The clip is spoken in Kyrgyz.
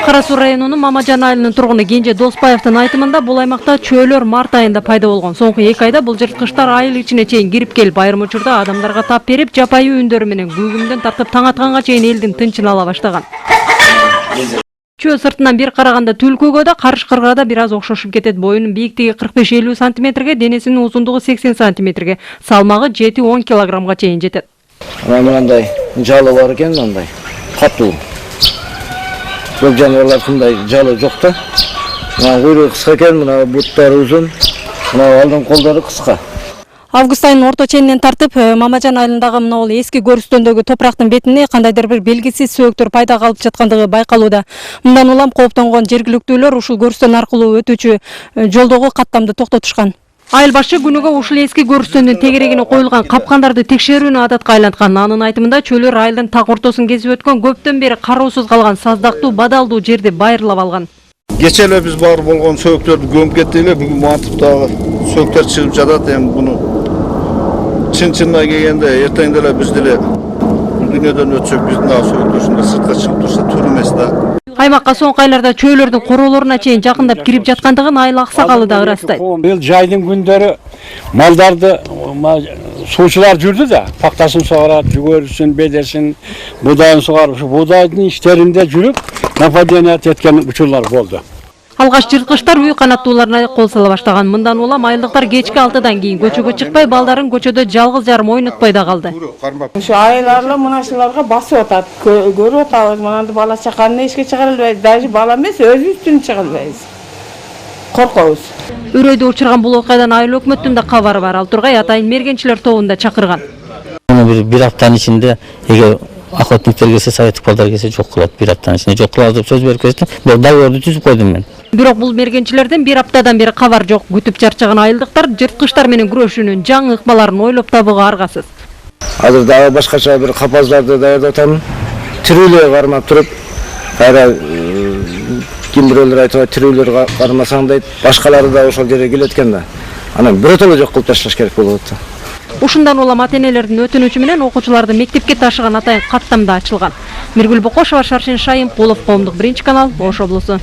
Кара Суу районунун Мамажан айылынын тургуну Кенже Доспаевдин айтымында бул аймакта чөөлөр март айында пайда болгон. Соңку 2 айда бул жырткычтар айыл ичине чейин кирип келип, айрым учурда адамдарга тап берип, жапайы үндөрү менен күүгүмдөн тартып таң атканга чейин элдин тынчын ала баштаган. Чөө сыртынан бир караганда түлкөгө да, карышкырга да бир аз окшошуп кетет. Боюнун бийиктиги 45-50 сантиметрге, денесинин узундугу 80 сантиметрге, салмагы 7-10 килограммга чейин жетет. Мындай жалы бар экен, мындай катуу. Бул жаныбарлардын жалы жок да. Мына куйругу кыска экен, мына буттары узун, мына алдын колдору кыска. Август айынын орто ченинен тартып, Мамажан айылындагы мына бул эски көрүстөндөгү топурактын бетине кандайдыр бир белгисиз сөөктөр пайда калып жаткандыгы байкалууда. Мындан улам кооптонгон жергиликтүүлөр ушул көрүстөн аркылуу өтүүчү жолдогу каттамды токтотушкан. Айыл башы күнүгө ушул эски көрүстөндүн тегерегине коюлган капкандарды текшерүүнү адатка айланткан. Анын айтымында чөөлөр айылдын так ортосун кесип өткөн көптөн бери кароосуз калган саздактуу, бадалдуу жерди байырлап алган. Кече эле биз бар болгон сөөктөрдү көмүп кеттик эле, бүгүн мантип дагы сөөктөр чыгып жатат. Эми буну чын-чынына келгенде эртең деле биз деле дүйнөдөн өтсөк, биздин дагы сөөктөр ушундай сыртка чыгып турса тур эмес да. Аймакка соңку айларда чөөлөрдүн короолоруна чейин жакындап кирип жаткандыгын айыл аксакалы да ырастайт. Быйыл жайдын күндөрү малдарды суучулар жүрдү да, пактасын сугарат, жүгөрүсүн, бедесин, будайын сугарып, ушу будайдын иштеринде жүрүп, нападение эткен учурлар болду. Алгаш жырткычтар үй канаттууларына кол сала баштаган. Мындан улам айылдыктар кечки 6-дан кийин көчөгө чыкпай, балдарын көчөдө жалгыз жарым ойнотпой да калды. Ушу айыларлар мынашыларга басып атат, көрүп атабыз, мынанды бала чаканы эшикке чыгара албайбыз, даже бала эмес, өзүбүздүн чыга албайбыз. Коркобуз. Үрөйдө учурган бул окуядан айыл өкмөттүн да кабары бар. Ал тургай атайын мергенчилер тобун да чакырган. Bir haftanın içinde охотниктер келсе, советтик балдар келсе жок кылат, bir haftanın içinde жок кылат деп сөз берип кетти. Бул договорду түзүп койдум мен. Бирок бул мергенчилерден bir аптадан бери кабар жок. Күтүп чарчаган айылдыктар жырткычтар менен күрөшүүнүн жаңы ыкмаларын ойлоп табууга аргасыз. Азыр дагы башкача бир капаздарды даярдап атам. Тирүүлөр кармап туруп, кайра ким бирөөлөр айтып, тирүүлөр кармасаң дейт, башкалары да ошол жерге келет экен да. Анан бирөтөлө жок кылып ташташ керек болот да. Ушундан улам ата-энелердин өтүнүчү менен окуучуларды мектепке ташыган атайын каттам да ачылган. Миргүл Бокошова, Шаршин Шайымпулов, Коомдук 1 канал, Ош облусу.